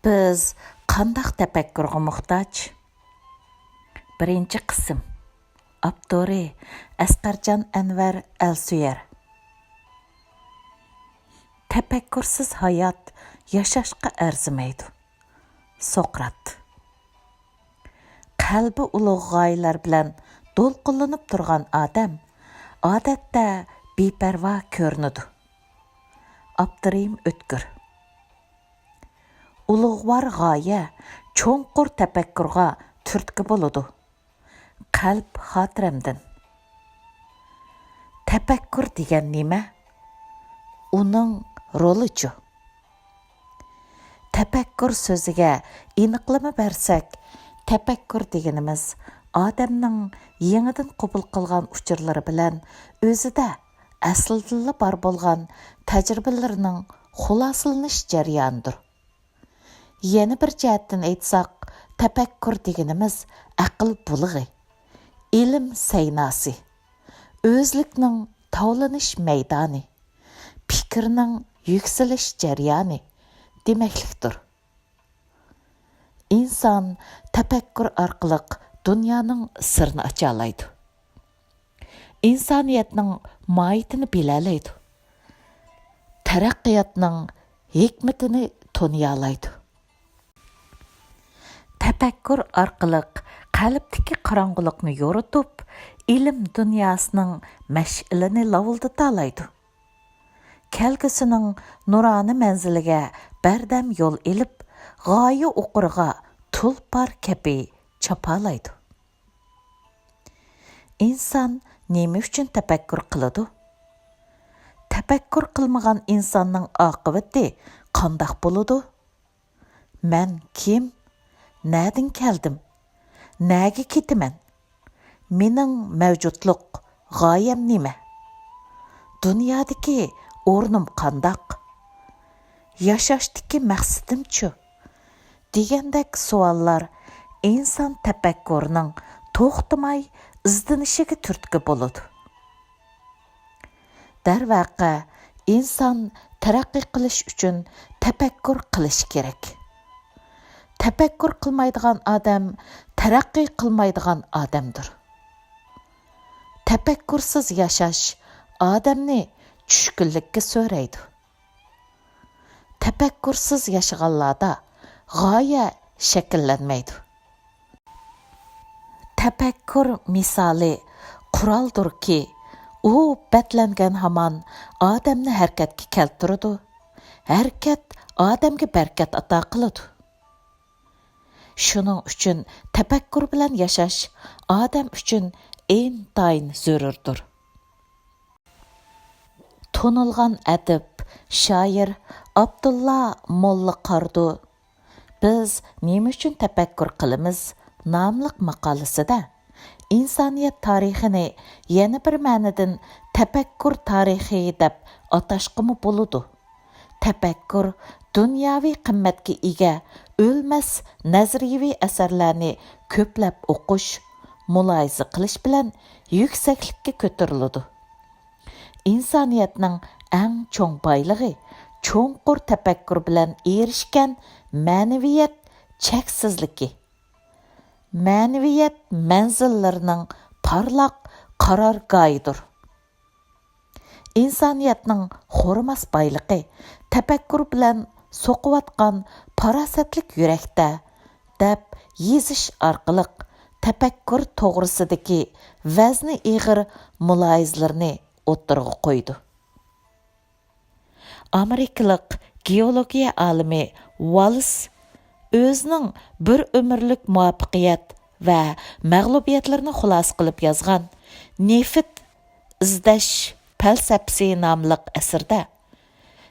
Biz Qandaq Tepekkurgha Muhtaj. Birinci qism. Aptori, Esqerjan, Enwer, Elsöyer. Tepekkursiz hayat yaşashqa arzimaydi. Sokrat. Qalbi ulug' g'oyalar bilan to'lqinlanib turgan odam odatda beparvo ko'rinadi. Aptori o'tkir. Ulug'vor g'oya cho'nqur tafakkurga turtki bo'ladi. Qalb xotiramdan. Tafakkur degan nima? Uning rolichi. Tafakkur so'ziga aniqlama bersak, tafakkur deganimiz odamning yangidan qabul qilgan uchurlari bilan o'zida aslida bor bo'lgan tajribalarining xulosalanish jarayonidir. Yana bir jihatdan aytsak, tafakkur deganimiz aql bulug'i, ilm saynosi, o'zlikning tovlanish maydoni, fikrning yuksalish jarayoni demaklikdir. İnsan tafakkur orqali dunyoning sirini ocha oladi. İnsoniyatning mohiyatini bilalaydi. Taraqqiyotning hikmatini toniya oladi. Tafakkur orqali qalbdagi qorong'ulikni yoritib, ilm dunyosining mash'ilini lavildata oladi. Kelgusining nuroniy manziliga bardam yo'l ilib, g'oya o'qirga tulpar kabi chapalaydi. İnsan nima uchun tafakkur qiladi? Tafakkur qilmagan insonning oqibati qandoq bo'ladi? Men kim? Nereden keldim? Nega ketaman? Mening mavjudlik g'oyam nima? Dunyodagi o'rnim qandoq? Yashashdagi maqsadim-chi? Degandek savollar inson tafakkurining to'xtamay izlanishiga turtki bo'ladi. Darvaqa inson taraqqiy qilish uchun tafakkur qilish kerak. Tafakkur qilmaydigan odam taraqqiy qilmaydigan odamdir. Tafakkursiz yashash odamni tushkunlikka so'raydi. Tafakkursiz yashaganlarda g'oya shakllanmaydi. Tafakkur misoli quroldirki, u batlangan hamon odamni harakatga keltiradi. Harakat odamga barkat ato qiladi. Shuning uchun tafakkur bilan yashash odam uchun intayin zarurdir. Tonilgan adib, shoir Abdulla Molla Qardu Biz nima uchun tafakkur qilamiz nomli maqolasida insoniyat tarixini yana bir ma'nodan tafakkur tarixi deb atashqimi bo'ladi. Tafakkur dunyoviy qimmatga ega o'lmas nazariyaviy asarlarni ko'plab o'qish, mulohaza qilish bilan yuksaklikka ko'tariladi. İnsoniyatning eng cho'ng boyligi cho'nqur tafakkur bilan erishgan ma'naviyat cheksizligi. Ma'naviyat manzillarining parlaq qarorgohidir. İnsoniyatning xo'rmas boyligi tafakkur bilan so'qivatgan farosatlik yurakda deb yezish orqali tafakkur to'g'risidagi vazni ig'ir mulohazlarni o'ttirg'a qo'ydi. Amerikalik geologiya olimi Wallace o'zining bir umrlik muvaffaqiyat va mag'lubiyatlarini xulosa qilib yozgan Neft izlash falsafasi nomli asarda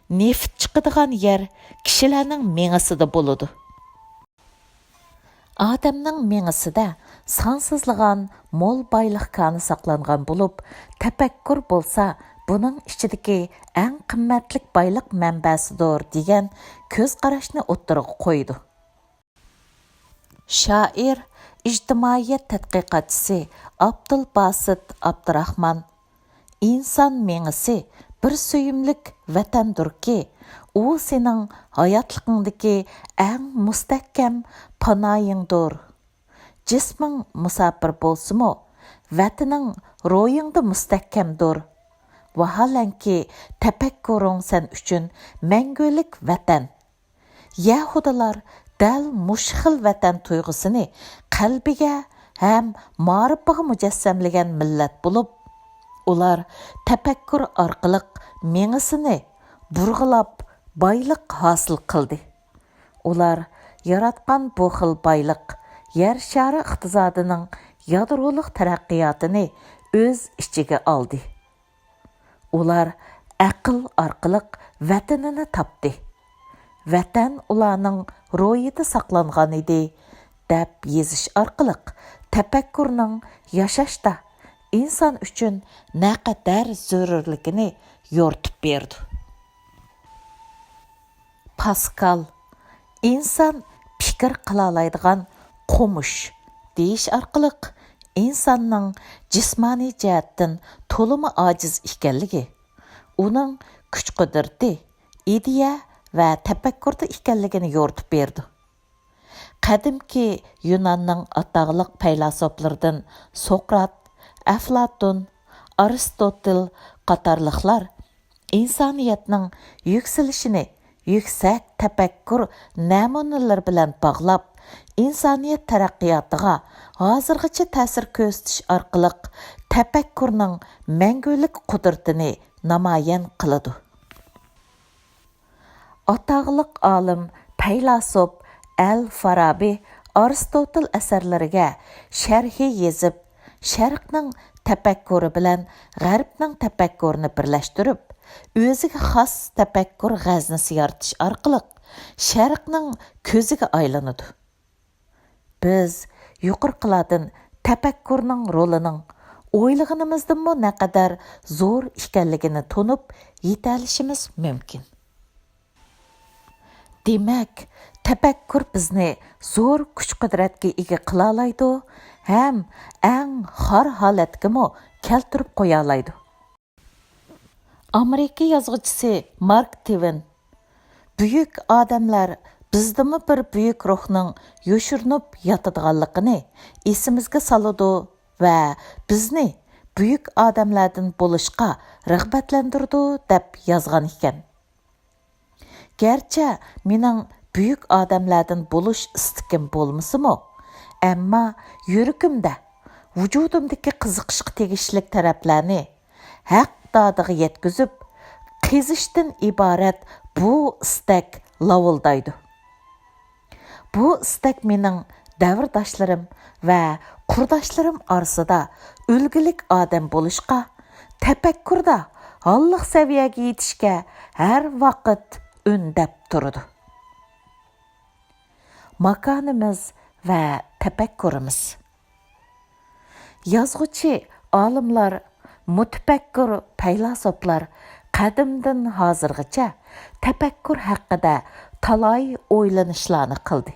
neft chiqadigan yer kishilarning mengisida bo'ladi. Odamning mengisida sansizlagan mo'l boylik koni saqlangan bo'lib, tafakkur bo'lsa, buning ichidagi eng qimmatli boylik manbasidir degan ko'z qarashni o'ttirg'a qo'ydi. Shoir, ijtimoiyat tadqiqotchisi Abdulbasit Abdurahmon inson mengisi bir suyimlik vatandirki, u sening hayotligingdagi eng mustahkam panoyingdir. Jisming musafir bo'lsimi, vataning ro'yingda mustahkamdir. Vaholanki tafakkuring sen uchun mangulik vatan. Yahudilar dal mushxil vatan tuyg'usini qalbiga ham ma'rifiga mujassamlagan millat bo'lib, ular tafakkur orqali mengisini burg'ilab boyliq hosil qildi. Ular yaratgan bu xil boyliq yer shari iqtisodining yadroliq taraqqiyotini o'z ichiga oldi. Ular aql orqali vatanini topdi. Vatan ularning ro'yida saqlangan edi deb yezish orqali tafakkurning yashashda inson uchun naqadar zarurligini yo'rtib berdi. Paskal inson fikr qila oladigan qo'mush deyish orqali insonning jismoniy jihatdan to'limi ojiz ekanligi, uning kuch-qudrati, ideya va tafakkurda ekanligini yo'rtib berdi. Qadimki Yunonning ataqliq faylasuflaridan Sokrat, Aflatun, Aristotel qatorliqlar insoniyatning yuksalishini yuksak tafakkur namunalari bilan bog'lab, insoniyat taraqqiyotiga hozirgacha ta'sir ko'rsatish orqali tafakkurning mangulik qudratini namoyon qiladi. Ataqliq olim, faylasuf Al-Farabi Aristotel asarlariga sharhi yezib, sharqning tafakkuri bilan g'arbning tafakkurini birlashtirib, o'ziga xos tafakkur g'aznisi yaratish orqali sharqning ko'ziga aylanadi. Biz yuqorqilardan tafakkurning rolining o'ylaganimizdanmi naqadar zo'r ekanligini tunib yetalishimiz mumkin. Demak, tafakkur bizni zo'r kuch-qudratga ega qila oladi ham eng xor holatga keltirib qo'ya oladi. Amerika yozuvchisi Mark Twain buyuk odamlar bizdimi bir buyuk ruhning yo'shirinib yotadiganligini esimizga soladi va bizni buyuk odamlardan bo'lishga rag'batlantirdi deb yozgan ekan. Gerçi mening buyuk odamlardan bo'lish istikim bo'lmasimi, ammo yuragimda, vujudimdagi qiziqishga tegishli taraflarni haq dodiga yetkazib, qezishdan iborat bu istak lavuldaydi. Bu istak mening davrdoshlarim va qurdoshlarim orasida ulgulik odam bo'lishga, tafakkurda Alloh saviyaga yetishga har vaqt ündəb durdu. Makanımız və təpəkkürümüz. Yazğıcı, alimlar, mutafakkur, faylasuflar qadimdan hazırgacha təpəkkür haqqında talay o'ylanishlarni qildi.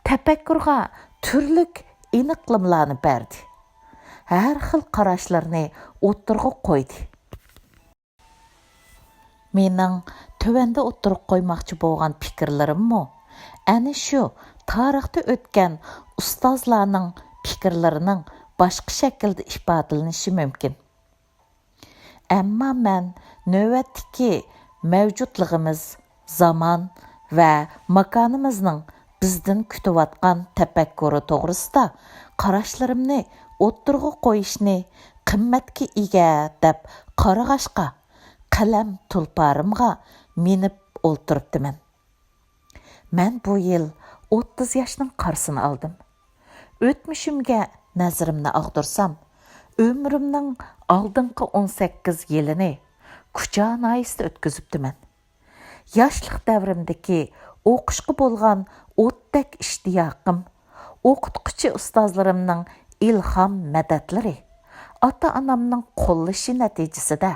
Tepekkurgha turlik aniqlimlarni berdi. Har xil qarashlarni o'ttirg'a qo'ydi. Mening tövəndə o'ttirib qo'ymoqchi bo'lgan fikrlarimmi ana shu tarixda o'tgan ustozlarning fikrlarining boshqa shaklda ifodalanishi mumkin. Ammo men navbatdagi mavjudligimiz, zamon va makonimizning bizdan kutayotgan tafakkuri to'g'risida qarashlarimni o'ttirg'a qo'yishni qimmatga ega deb qarag'ashqa qalam tulparimga minib o'ltiribdiman. Men bu yil 30 yoshning qarsini oldim. O'tmishimga nazarimni ag'dirsam, umrimning oldingi 18 yilini kuchanoyisda o'tkazibdiman. Yoshlik davrimdagi o'qishga bo'lgan o'tdak ishtiyoqim, o'qituvchi ustozlarimning ilhom madatlari, ota-onamning qo'llashi natijasida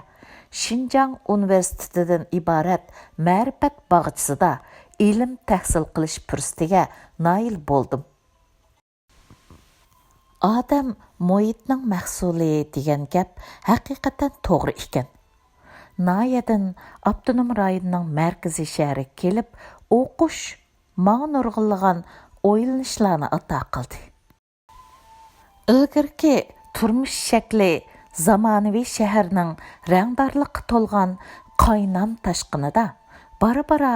Şinjan Universitetidan iborat ma'rifat bog'chisida ilm tahsil qilish fursatiga nail bo'ldim. Odam muhitning mahsuli degan gap haqiqatan to'g'ri ekan. Nayadan Abdunum rayonunun mərkəzi şəhəri kelib, oquş, mağa nurg'unlagan o'ylanishlarni ato qildi. Ilgirki turmush shakli zamonaviy shaharning rangdorlikqa to'lgan qaynam tashqinida bara-bara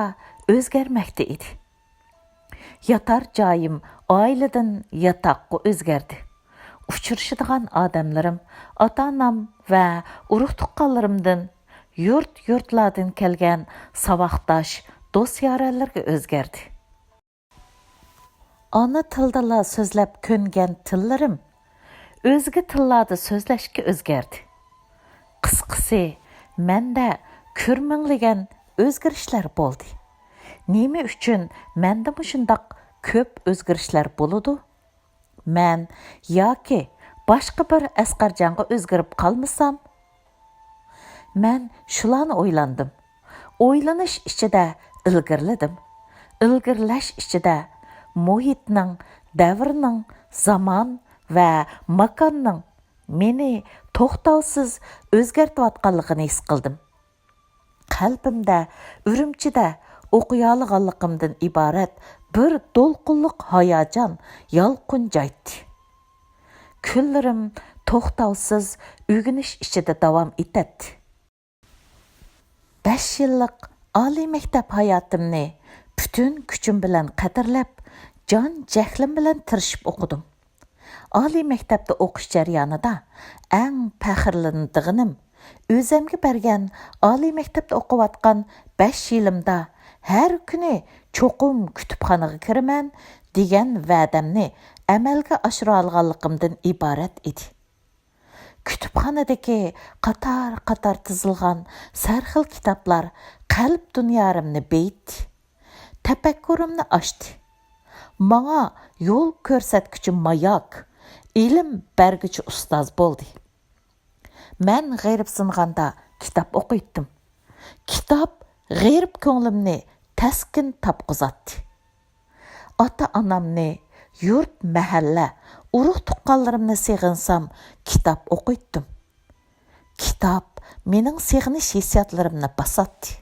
o'zgarmoqda edi. Yatar joyim oiladan yotoqqa o'zgardi. Uchrashadigan odamlarim ota-onam va urug' tuqqanlarimdan yurt-yurtlardan kelgan saboqdosh do'st-yoralarga o'zgardi. Ana tildala so'zlab ko'ngan tillarim o'zga tillarda so'zlashga o'zgardi. Qisqasi, menda ko'rmanglagan o'zgarishlar bo'ldi. Nima uchun menda shundoq ko'p o'zgarishlar bo'ladi? Men yoki boshqa bir Esqerjanga o'zgarib qolmasam? Men shularni o'ylandim. O'ylanish ichida ilgirladim. Ilgirlash ichida muhitning, davrning, zamon va makonning meni to'xtovsiz o'zgartayotganligini his qildim. Qalbimda, Urumchida o'qiyalig'anligimdan iborat bir to'lqinliq hayajon yolqinjaydi. Kunlarim to'xtovsiz o'rganish ichida davom etadi. 5 yillik oliy maktab hayotimni bütün kuchim bilan qadrlab, jon jahlim bilan tirishib o'qidim. Oliy maktabda o'qish jarayonida eng faxrlanadiganim o'zimga bergan oliy maktabda o'qiyotgan 5 yilimda har kuni cho'qim kutubxonaga kiraman degan va'damni amalga oshira olganligimdan iborat edi. Kutubxonadagi qator tizilgan sarxil kitoblar qalb dunyorimni beyitdi. Tafakkurimni ochdi. Manga yo'l ko'rsatguchi mayak, ilm berguchi ustoz bo'ldi. Men g'ayrib singanda kitob o'qiydim. Kitob g'ayrib ko'nglimni taskin topqizatdi. Ota-onamni, yurt, mahalla, urug' tuqqanlarimni seg'insam, kitob o'qiydim. Kitob mening seg'inish hissiyotlarimni bosatdi.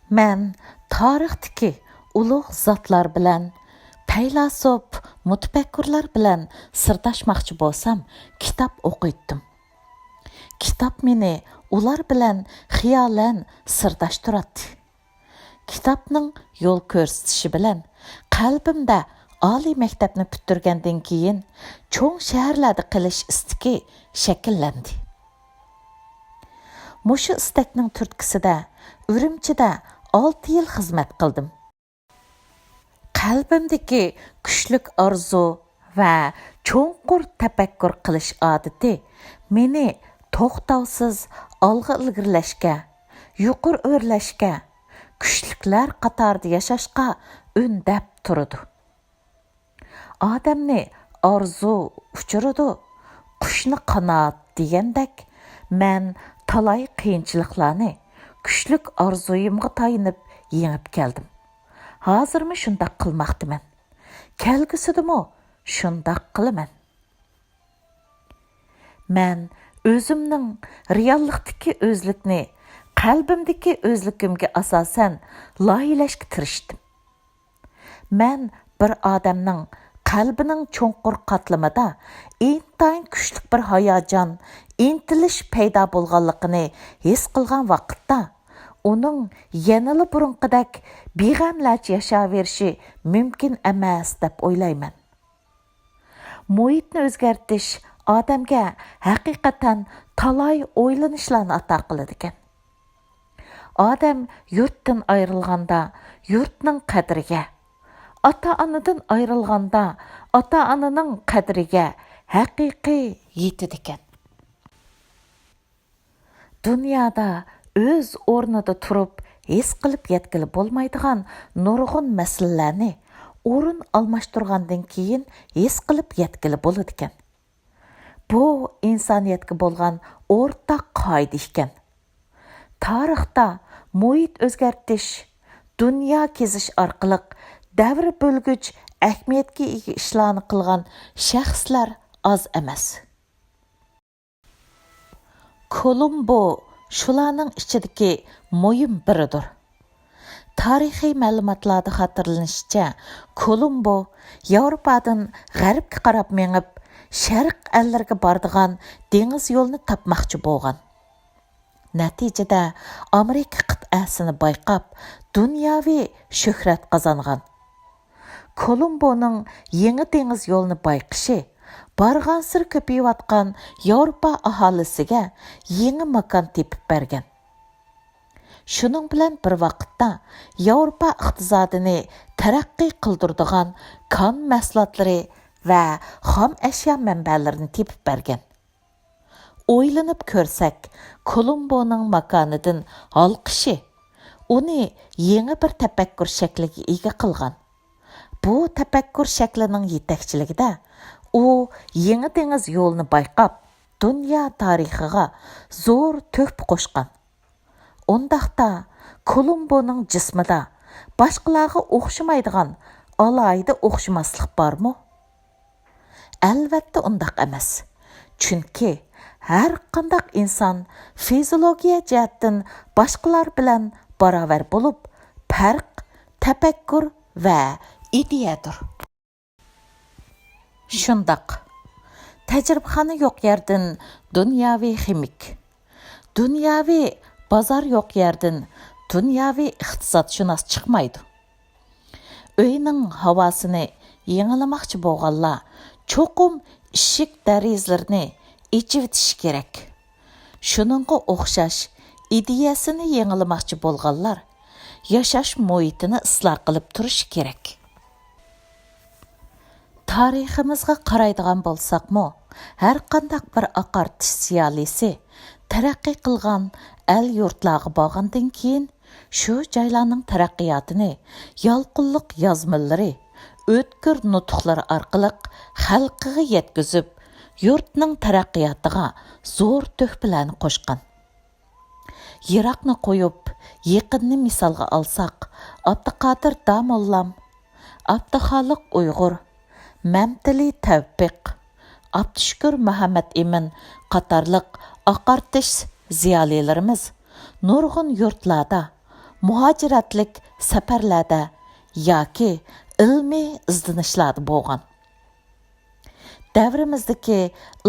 Men tarixdagi ulug' zotlar bilan, faylasuf, mutafakkurlar bilan sirdoshmoqchi bo'lsam, kitob o'qiydim. Kitob meni ular bilan xiyolan sirdashtiradi. Kitobning yo'l ko'rsatishi bilan qalbimda oliy maktabni bitirgandan keyin cho'ng shaharlarda qilish istagi shakllandi. Mushu istakning turtkisida Urumchida 6 yil xizmat qildim. Qalbimdagi kuchlik orzu va cho'nqur tafakkur qilish odati meni to'xtovsiz olg'a ilgirlashga, yuqur o'rlashga, kuchliklar qatorida yashashga undab turdi. Odamni orzu uchiradi, qushni qanot degandek, men talay qiyinchiliklarni kuchlik orzuyimga tayinib yengib keldim. Hozirmi shundoq qilmoqdiman. Kelgusidimi shundoq qilaman. Men o'zimning reallikdagi o'zlikni qalbimdagi o'zligimga asosan loyilashga tirishdim. Men bir odamning qalbining cho'nqur qatlamida intayin kuchli bir hayajon, intilish paydo bo'lganligini his qilgan vaqtda uning yanada burunqidek beg'amlarcha yashayverishi mumkin emas deb o'ylayman. Muhitni o'zgartish odamga haqiqatan talay o'ylanishlarni ato qiladi ekan. Odam yurtdan ayrilganda yurtning qadriga, ota-onadan ayrilganda ota-onaning qadriga haqiqiy yetadi ekan. Dunyoda o'z o'rnida turib his qilib yetkili bo'lmaydigan nurg'un masalalarni o'rin almashtirgandan keyin his qilib yetkili bo'ladi ekan. Bu insoniyatga bo'lgan o'rtaq qoida ekan. Tarixda muhit o'zgartish, dunyo kezish orqali davr bo'lgich ahamiyatga ega ishlarni qilgan shaxslar oz emas. Kolumbo shularning ichidagi muhim biridir. Tarixiy ma'lumotlarda xatırlanishicha, Kolumbo Yevropadan g'arbga qarab mengib, sharq ellariga boradigan dengiz yo'lini topmoqchi bo'lgan. Natijada Amerika qit'asini bayqab, dunyoviy shuhrat qozongan. Kolumboning yangi dengiz yo'lini bayqishi barg'ansir ko'payayotgan Yevropa aholisiga yangi makon tepib bergan. Shuning bilan bir vaqtda Yevropa iqtisodini taraqqiy qildiradigan kon mahsulotlari va xom ashyo manbalarini tepib bergan. O'ylanib ko'rsak, Kolumboning makonidan olqishi uni yangi bir tafakkur shakliga ega qilgan. Bu tafakkur shaklining yetakchiligida u yangi dengiz yo'lini bayqab, dunyo tarixiga zo'r to'p qo'shgan. Ondaqda Kolumboning jismida boshqalarga o'xshamaydigan alohida o'xshamaslik bormi? Albatta undaq emas. Chunki har qanday inson fiziologiya jihatdan boshqalar bilan barobar bo'lib, farq, tafakkur va ideyadir. Shundaq. Tajribaxona yo'q yerdan dunyoviy ximik, dunyoviy bozor yo'q yerdan dunyoviy iqtisodshunos chiqmaydi. Uyning havosini yangilamoqchi bo'lganlar cho'qim eshik darizlarni echivitish kerak. Shuningga o'xshash ideyasini yangilamoqchi bo'lganlar yashash muhitini isloh qilib turish kerak. Tariximizga qaraydigan bo'lsaqmi, har qanday bir aqartish ziyolisi taraqqiy qilgan el yurtlarga borgandan keyin shu joylarning taraqqiyotini yolqinliq yozmalari, o'tkir nutqlar orqali xalqiga yetkazib, yurtning taraqqiyotiga zo'r tuhfalarni qo'shgan. Yiroqni qo'yib, yaqinni misolga olsak, Abduqodir Damollam, Abduxoliq Uyg'ur, Mamtili Tavfiq, Abdushukur Muhammad Emin qatorliq aqartish ziyolilarimiz nurg'un yurtlarda, muhojiratlik safarlarda yoki ilmiy izlanishlarda bo'lgan. Davrimizdagi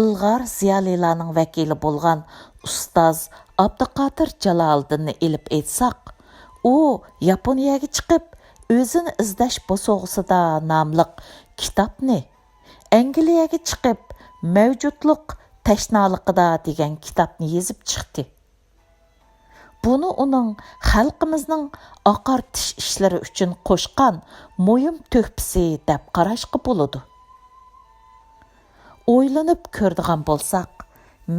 ilg'or ziyolilarning vakili bo'lgan ustoz Abduqodir Jaloliddinni ilib aytsak, u Yaponiyaga chiqib, o'zini izlash bosog'isida nomliq kitobni, Angliyaga chiqib, mavjudlik tashnaligida degan kitobni yozib chiqdi. Buni uning xalqimizning aqartish ishlari uchun qo'shgan muhim to'hfasi deb qarashga bo'ladi. O'ylanib ko'rdigan bo'lsak,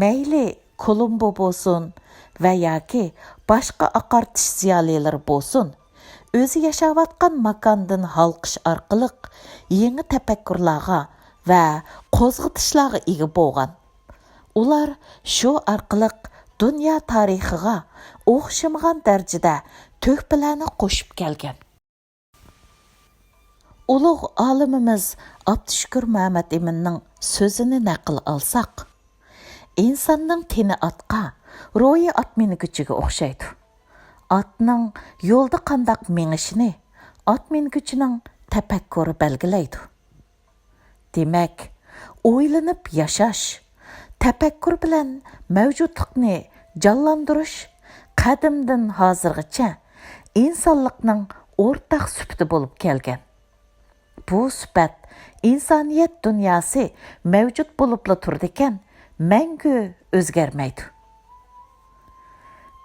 mayli Kolumbo bo'lsin va yoki boshqa aqartish ziyolilari bo'lsin, o'zi yashayotgan makondan halqish orqali yangi tafakkurlarga va qo'zg'atishlarga ega bo'lgan. Ular shu orqali dunyo tarixiga o'xshamagan darajada to'hfalarni qo'shib kelgan. Ulug' olimimiz Abdushukur Muhammad Eminning so'zini naql olsak, insonning teni atqa, ro'yi at minguchiga o'xshaydi. Atning yo'lda qandaq mengishini at minguchining tafakkuri belgilaydi. Demak, o'ylanib yashash, tafakkur bilan mavjudlikni jonlantirish qadimdan hozirgacha insonlikning o'rtaq sifati bo'lib kelgan. Bu sifat insoniyat dunyosi mavjud bo'libla turdi ekan, mangu o'zgarmaydi.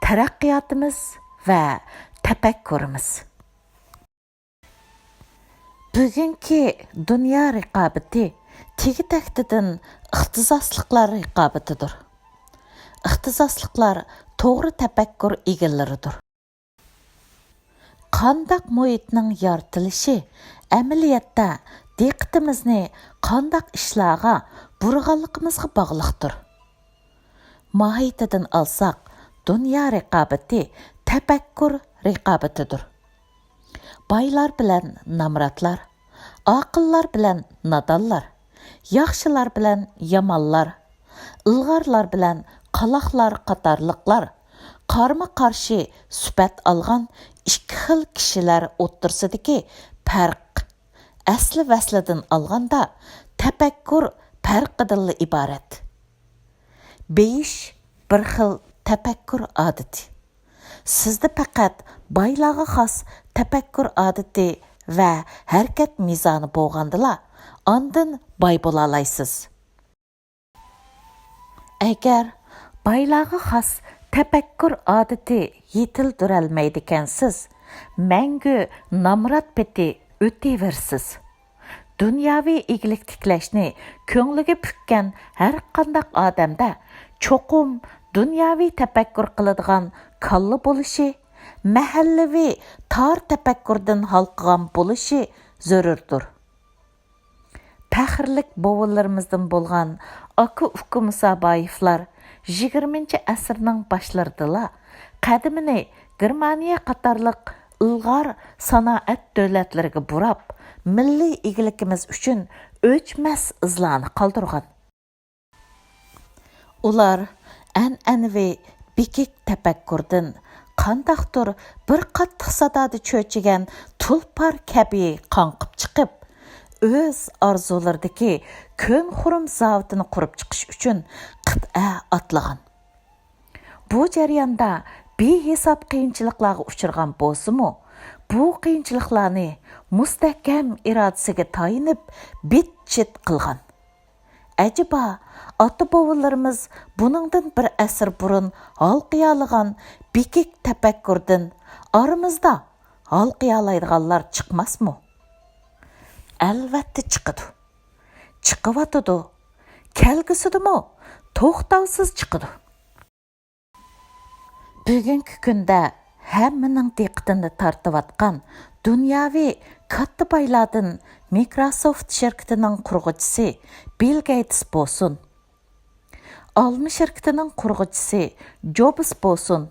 Taraqqiyotimiz va tafakkurimiz. Bugungi dunyo raqobati tegi-taktidan ixtisosliklar raqobatidir. Ixtisosliklar to'g'ri tafakkur egallaridir. Qandaq muhitning yaratilishi amaliyotda diqqatimizni qandaq ishlarga burg'anligimizga bog'liqdir. Mohiyatidan olsak, dunyo raqobati tafakkur raqobatidir. Baylar bilan namratlar, aqillar bilan nadonlar, yaxshilar bilan yomonlar, ilg'orlar bilan qaloqlar qatorliqlar qarma-qarshi sifat olgan ikki xil kishilar o'ttirsidagi farq asli vaslidan olganda tafakkur farqidan iborat. Beyish bir xil tafakkur odati. Sizda faqat boylarga xos tafakkur odati va harakat mezoni bo'lgandila, ondan boy bo'la olasiz. Agar boylarga xos tafakkur odati yetildirolmaydikansiz, mangu namrat peti o'taversiz. Dunyoviy iglik tiklashni ko'ngliga pukkan har qanday odamda cho'qim dunyoviy tafakkur qiladigan kalla bo'lishi, mahallaviy tor tafakkurdan halqigan bo'lishi zarurdir. Faxrlik bovullarimizdan bo'lgan aka-uka Musaboyevlar 20-asrning boshlarida qadimini Germaniya qatorliq ilg'or sanoat davlatlariga burab, milliy egiligimiz uchun o'chmas izlarni qoldirgan. Ular an'anaviy bekik tafakkurdan qandaqdir bir qattiq sadoda cho'chigan tulpar kabi qonqib chiqib, o'z orzularidagi ko'n xurum zavodini qurib chiqish uchun qit'a atlagan. Bu jarayonda behisob qiyinchiliklarga uchirgan bo'lsa-mu, bu qiyinchiliklarni mustahkam irodasiga tayinib bit-chit qilgan. Acaba ota-bobolarimiz buningdan bir asr burun halqiyalagan bekik tafakkurdan aramizda halqiyalaydiganlar chiqmasmi? Albatta chiqadi. Chiqyotidi. Kelgusidimi? To'xtovsiz chiqadi. Bugungi kunda hammaning diqqatini tortayotgan dunyoviy katta boylardan Microsoft shirkatining qurg'uvchisi Bill Gates bo'lsin, Alma shirkatining qurg'uvchisi Jobs bo'lsin,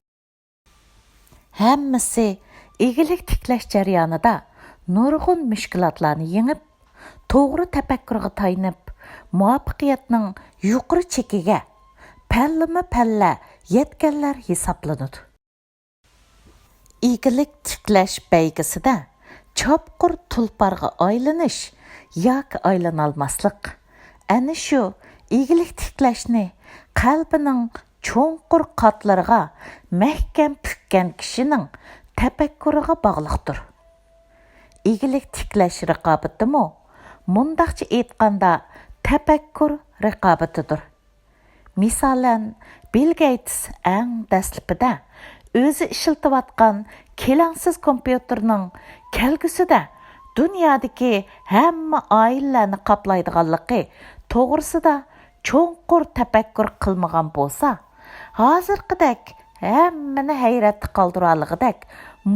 hammasi egilik tiklash jarayonida nurg'un mushkulotlarni yengib, to'g'ri tafakkurga tayinib, muvaffaqiyatning yuqori chekiga pallama-palla yetganlar hisoblanadi. Egilik tiklash baygisida chopqur tulparga aylanish yoki aylanolmaslik ana shu egilik tiklashni qalbining cho'nqur qatlariga mahkam pukkan kishining tafakkuriga bog'liqdir. Egilik tiklash raqobatimi? Mundaqcha aytganda tafakkur raqobatidir. Misolan, Bill Gates eng dastlabida o'zi ishlatayotgan kelangsiz kompyuterning kelgusida dunyodagi hamma oilalarni qoplaydiganligi to'g'risida cho'nqur tafakkur qilmagan bo'lsa, hozirgidek hammani hayratda qoldirganligidek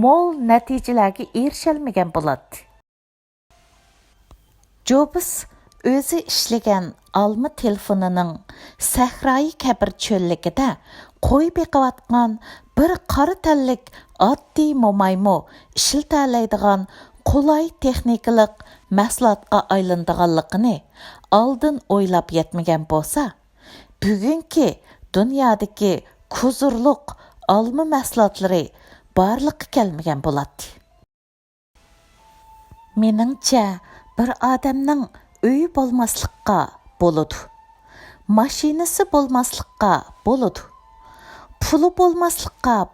mo'l natijalarga erisholmagan bo'ladi. Jobs o'zi ishlagan alma telefonining sahroyi kabir cho'lligida qo'y beqiyotgan bir qora tanlik oddiy mo'maymo ishlatalaydigan qulay texnikalik mahsulotga aylanadiganligini oldin o'ylab yetmagan bo'lsa, bugungi dunyodagi kuzurliq alma mahsulotlari barliqqa kelmagan bo'ladi. Meningcha, bir odamning uyi bo'lmaslikqa bo'ladi, mashinasi bo'lmaslikqa bo'ladi, puli bo'lmaslikqa bo'ladi.